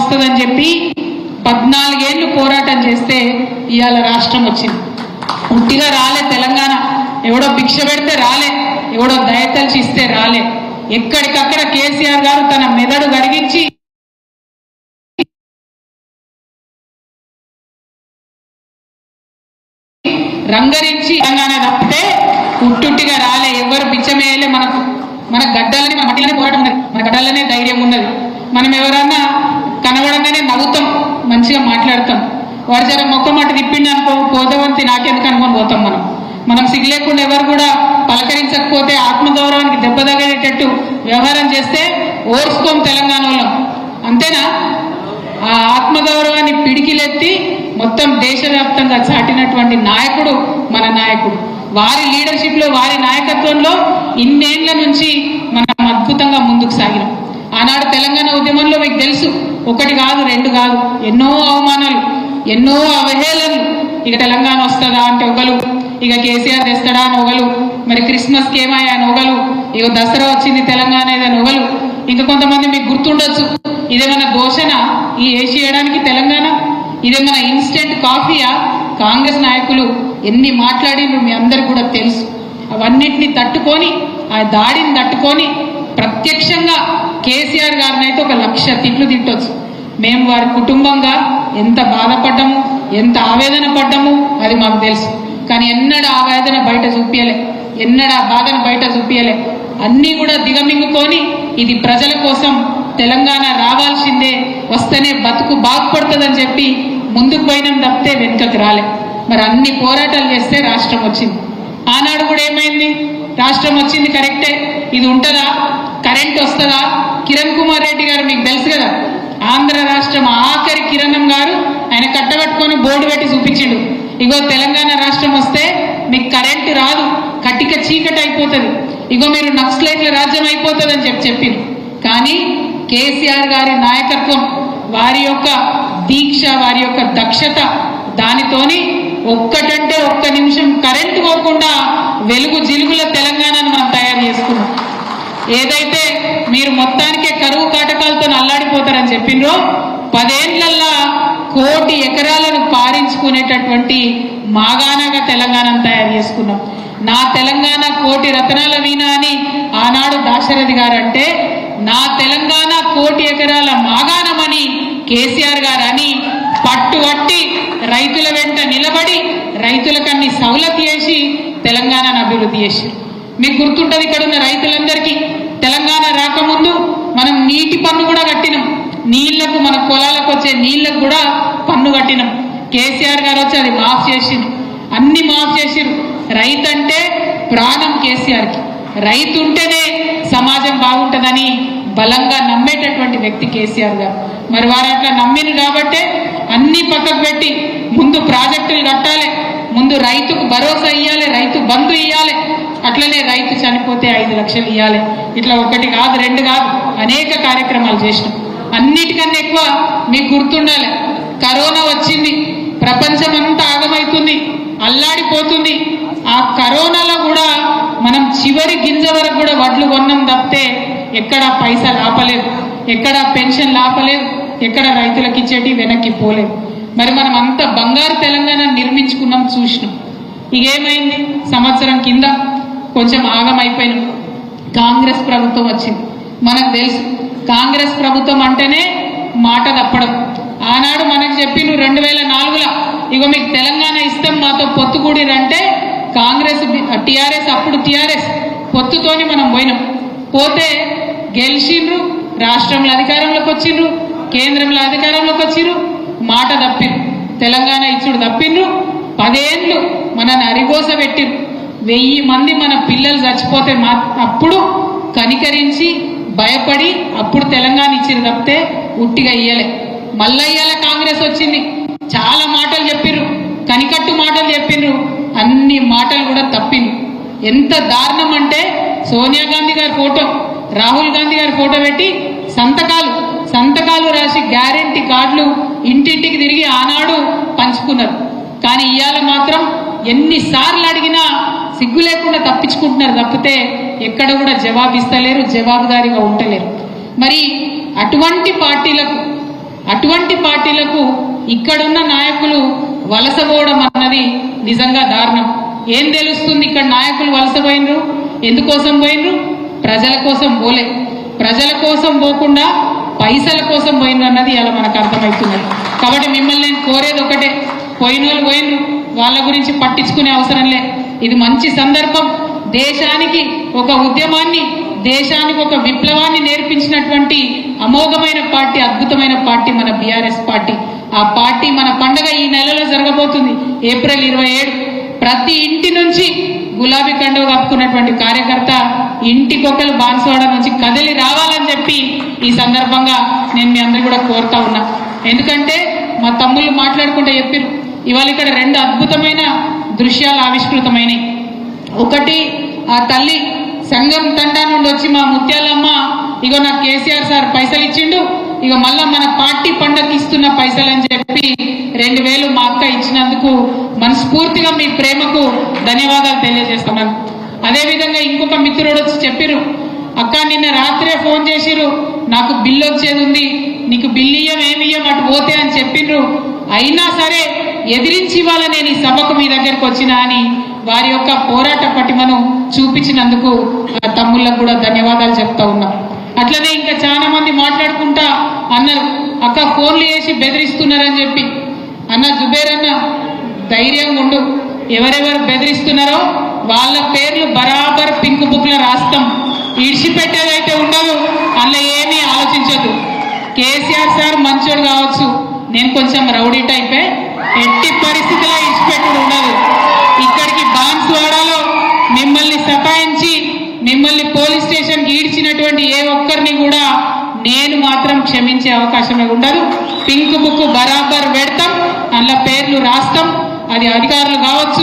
వస్తుందని చెప్పి 14 ఏళ్ళు పోరాటం చేస్తే ఇవాళ రాష్ట్రం వచ్చింది. ఉట్టిగా రాలే తెలంగాణ, ఎవడో భిక్ష పెడితే రాలే, ఎవడో దయతలిచి ఇస్తే రాలే. ఎక్కడికక్కడ కేసీఆర్ గారు తన మెదడు గడిగించి రంగరించి తెలంగాణ తప్పితే ఉట్టుట్టిగా రాలే, ఎవరు బిచ్చమేయలే. మన గడ్డలని, మన మట్టిలోనే పోరాటం ఉన్నది, మన గడ్డలనే ధైర్యం ఉన్నది. మనం ఎవరన్నా కనబడంగానే నవ్వుతాం, మంచిగా మాట్లాడతాం. వాడు జర మొక్క మట్టి తిప్పిండి అనుకో, పోతవంతి నాకెందుకు అనుకొని పోతాం. మనం సిగ్గులేకుండా ఎవరు కూడా పలకరించకపోతే, ఆత్మగౌరవానికి దెబ్బ తగిలేటట్టు వ్యవహారం చేస్తే ఓర్చుకోం తెలంగాణ వాళ్ళం. అంతేనా? ఆ ఆత్మగౌరవాన్ని పిడికిలెత్తి మొత్తం దేశవ్యాప్తంగా చాటినటువంటి నాయకుడు మన నాయకుడు. వారి లీడర్షిప్లో, వారి నాయకత్వంలో ఇన్నేళ్ల నుంచి మనం అద్భుతంగా ముందుకు సాగినాం. ఆనాడు తెలంగాణ ఉద్యమంలో మీకు తెలుసు, 1 కాదు 2 కాదు, ఎన్నో అవమానాలు, ఎన్నో అవహేళనలు. ఇక తెలంగాణ వస్తుందా అంటే ఒకలు, ఇక కేసీఆర్ తెస్తాడా అని ఒకలు, మరి క్రిస్మస్కి ఏమాయా అని ఒకలు, ఇక దసరా వచ్చింది తెలంగాణ ఏదని ఒకలు. ఇంకా కొంతమంది మీకు గుర్తుండొచ్చు, ఇదేమన్నా దోషణ ఈ ఏసీ చేయడానికి తెలంగాణ, ఇదేమన్నా ఇన్స్టెంట్ కాఫీయా? కాంగ్రెస్ నాయకులు ఎన్ని మాట్లాడినో మీ అందరికి కూడా తెలుసు. అవన్నిటిని తట్టుకొని, ఆ దాడిని తట్టుకొని ప్రత్యక్షంగా కేసీఆర్ గారిని అయితే 1,00,000 తిట్లు తిట్టొచ్చు. మేము వారి కుటుంబంగా ఎంత బాధపడ్డాము, ఎంత ఆవేదన పడ్డాము అది మాకు తెలుసు. కానీ ఎన్నడూ ఆవేదన బయట చూపించలే, ఎన్నడూ ఆ బాధను బయట చూపించలే. అన్నీ కూడా దిగమింగుకొని ఇది ప్రజల కోసం, తెలంగాణ రావాల్సిందే, వస్తేనే బతుకు బాగుపడుతుందని చెప్పి ముందుకు పోయినాం తప్పితే వెనుకకు రాలే. మరి అన్ని పోరాటాలు చేస్తే రాష్ట్రం వచ్చింది. ఆనాడు కూడా ఏమైంది? రాష్ట్రం వచ్చింది కరెక్టే, ఇది ఉంటుందా? కరెంట్ వస్తుందా? కిరణ్ కుమార్ రెడ్డి గారు మీకు తెలుసు కదా, ఆంధ్ర రాష్ట్రం ఆఖరి కిరణం గారు ఆయన కట్టబెట్టుకొని బోర్డు పెట్టి చూపించిండు, ఇగో తెలంగాణ రాష్ట్రం వస్తే మీకు కరెంటు రాదు, కటిక చీకటి అయిపోతుంది, ఇగో మీరు నక్సలైట్ల రాజ్యం అయిపోతుంది అని చెప్పింది. కానీ కేసీఆర్ గారి నాయకత్వం, వారి యొక్క దీక్ష, వారి యొక్క దక్షత, దానితోని ఒక్కటంటే 1 నిమిషం కరెంటు పోకుండా వెలుగు జిలుగుల తెలంగాణను మనం తయారు చేసుకున్నాం. ఏదైతే మీరు మొత్తానికే కరువు కాటకాలతో అల్లాడిపోతారని చెప్పిండ్రో, 10 ఏళ్లల్లా 1 కోటి ఎకరాలను పారించుకునేటటువంటి మాగాణగా తెలంగాణను తయారు చేసుకున్నాం. నా తెలంగాణ 1 కోటి రతనాల వీణ అని ఆనాడు దాశరథి గారు అంటే, నా తెలంగాణ 1 కోటి ఎకరాల మాగాణమని కేసీఆర్ గారు అని పట్టుబట్టి రైతుల వెంట నిలబడి రైతులకన్ని సౌలత్ చేసి తెలంగాణను అభివృద్ధి చేసి. మీకు గుర్తుంటుంది, ఇక్కడ ఉన్న రైతులందరికీ తెలంగాణ రాకముందు మనం నీటి పన్ను కూడా కట్టినాం. నీళ్లకు, మన పొలాలకు వచ్చే నీళ్లకు కూడా పన్ను కట్టినాం. కేసీఆర్ గారు వచ్చి అది మాఫ్ చేసిండ్రు, అన్ని మాఫ్ చేసిరు. రైతు అంటే ప్రాణం కేసీఆర్కి, రైతు ఉంటేనే సమాజం బాగుంటుందని బలంగా నమ్మేటటువంటి వ్యక్తి కేసీఆర్ గారు. మరి వారు అట్లా నమ్మిరు కాబట్టే అన్ని పక్కకు పెట్టి ముందు ప్రాజెక్టులు కట్టాలి, ముందు రైతుకు భరోసా ఇవ్వాలి, రైతు బంధు ఇవ్వాలి, అట్లనే రైతు చనిపోతే 5 లక్షలు ఇవ్వాలి. ఇట్లా 1 కాదు 2 కాదు అనేక కార్యక్రమాలు చేసినాం. అన్నిటికన్నా ఎక్కువ మీకు గుర్తుండాలి, కరోనా వచ్చింది, ప్రపంచం అంతా ఆగమవుతుంది, అల్లాడిపోతుంది. ఆ కరోనాలో కూడా మనం చివరి గింజ వరకు కూడా వడ్లు కొన్నాం తప్పితే ఎక్కడ పైసలు ఆపలేదు, ఎక్కడ పెన్షన్ ఆపలేదు, ఎక్కడ రైతులకు ఇచ్చేటి వెనక్కి పోలేదు. మరి మనం అంత బంగారు తెలంగాణ నిర్మించుకున్నాం, చూసినాం. ఇకేమైంది? సంవత్సరం కింద కొంచెం ఆగమైపోయినాం. కాంగ్రెస్ ప్రభుత్వం వచ్చింది. మనకు తెలుసు, కాంగ్రెస్ ప్రభుత్వం అంటేనే మాట తప్పడం. ఆనాడు మనకు చెప్పిండు 2004లో, ఇగో మీకు తెలంగాణ ఇస్తాం, మాతో పొత్తుకూడిరంటే కాంగ్రెస్, టీఆర్ఎస్, అప్పుడు టీఆర్ఎస్ పొత్తుతోని మనం పోయినాం. పోతే గెలిచిండ్రు, రాష్ట్రంలో అధికారంలోకి వచ్చిండ్రు, కేంద్రంలో అధికారంలోకి వచ్చిండ్రు, మాట తప్పిండ్రు, తెలంగాణ ఇచ్చుడు తప్పిండ్రు. 10 ఏళ్ళు మనని అరిగోస పెట్టిండ్రు. 1000 మంది మన పిల్లలు చచ్చిపోతే అప్పుడు కనికరించి భయపడి అప్పుడు తెలంగాణ ఇచ్చింది తప్పితే ఉట్టిగా ఇయ్యలే. మళ్ళా ఇయ్యాల కాంగ్రెస్ వచ్చింది, చాలా మాటలు చెప్పిర్రు, కనికట్టు మాటలు చెప్పిర్రు, అన్ని మాటలు కూడా తప్పిండ్రు. ఎంత దారుణం అంటే, సోనియా గాంధీ గారి ఫోటో, రాహుల్ గాంధీ గారి ఫోటో పెట్టి సంతకాలు రాసి గ్యారెంటీ కార్డులు ఇంటింటికి తిరిగి ఆనాడు పంచుకున్నారు. కానీ ఇవాళ మాత్రం ఎన్నిసార్లు అడిగినా సిగ్గు లేకుండా తప్పించుకుంటున్నారు తప్పితే ఎక్కడ కూడా జవాబిస్తలేరు, జవాబుదారీగా ఉండలేరు. మరి అటువంటి పార్టీలకు అటువంటి పార్టీలకు ఇక్కడున్న నాయకులు వలసపోవడం అన్నది నిజంగా దారుణం. ఏం తెలుస్తుంది ఇక్కడ నాయకులు వలసపోయినరు? ఎందుకోసం పోయినరు? ప్రజల కోసం పోలే. ప్రజల కోసం పోకుండా పైసల కోసం పోయినరు అన్నది ఇలా మనకు అర్థమవుతున్నది. కాబట్టి మిమ్మల్ని నేను కోరేది ఒకటే, పోయిన వాళ్ళు పోయినరు, వాళ్ళ గురించి పట్టించుకునే అవసరం లే. ఇది మంచి సందర్భం. దేశానికి ఒక ఉద్యమాన్ని, దేశానికి ఒక విప్లవాన్ని నేర్పించినటువంటి అమోఘమైన పార్టీ, అద్భుతమైన పార్టీ మన బీఆర్ఎస్ పార్టీ. ఆ పార్టీ మన పండగ ఈ నెలలో జరగబోతుంది, ఏప్రిల్ 27. ప్రతి ఇంటి నుంచి గులాబీ కండువ కప్పుకున్నటువంటి కార్యకర్త ఇంటికొకరు బాన్స్వాడ నుంచి కదిలి రావాలని చెప్పి ఈ సందర్భంగా నేను మీ అందరూ కూడా కోరుతా ఉన్నా. ఎందుకంటే మా తమ్ముళ్ళు మాట్లాడుకుంటే చెప్పారు, ఇవాళ ఇక్కడ 2 అద్భుతమైన దృశ్యాలు ఆవిష్కృతమైనవి. ఒకటి, ఆ తల్లి సంఘం తండా నుండి వచ్చి మా ముత్యాలమ్మ, ఇగో నాకు కేసీఆర్ సార్ పైసలు ఇచ్చిండు, ఇక మళ్ళా మన పార్టీ పండగకి ఇస్తున్న పైసలు అని చెప్పి 2000 మా అక్క ఇచ్చినందుకు మనస్ఫూర్తిగా మీ ప్రేమకు ధన్యవాదాలు తెలియజేస్తున్నాను. అదేవిధంగా ఇంకొక మిత్రుడు వచ్చి చెప్పిరు, అక్క నిన్న రాత్రే ఫోన్ చేసిరు, నాకు బిల్లు వచ్చేది ఉంది, నీకు బిల్లు ఏమియ్యం అటు పోతే అని చెప్పిండ్రు. అయినా సరే ఎదిరించి ఇవాళ నేను ఈ సభకు మీ దగ్గరకు వచ్చినా అని వారి యొక్క పోరాట పటిమను చూపించినందుకు తమ్ముళ్ళకు కూడా ధన్యవాదాలు చెప్తా ఉన్నా. అట్లనే ఇంకా చాలా మంది మాట్లాడుకుంటా అన్నారు, అక్క ఫోన్లు చేసి బెదిరిస్తున్నారని చెప్పి. అన్న జుబేర్ అన్న, ధైర్యంగా ఉండు. ఎవరెవరు బెదిరిస్తున్నారో వాళ్ళ పేర్లు బరాబర్ పింక్ బుక్ లో రాస్తాం. ఇడిచిపెట్టేదైతే ఉండదు, అందులో ఏమీ ఆలోచించదు. కేసీఆర్ సార్ మంచోడు కావచ్చు, నేను కొంచెం రౌడీ టైపే, ఎట్టి పరిస్థితిలో ఇడిచిపెట్టుడు ఉండదు. ఇక్కడికి బాన్స్వాడలో మిమ్మల్ని సతాయించి మిమ్మల్ని పోలీస్ స్టేషన్కి ఈడ్చినటువంటి ఏ ఒక్కరిని కూడా నేను మాత్రం క్షమించే అవకాశమే ఉండదు. పింక్ బుక్ బరాబర్ పెడతాం, అందులో పేర్లు రాస్తాం. అది అధికారులు కావచ్చు,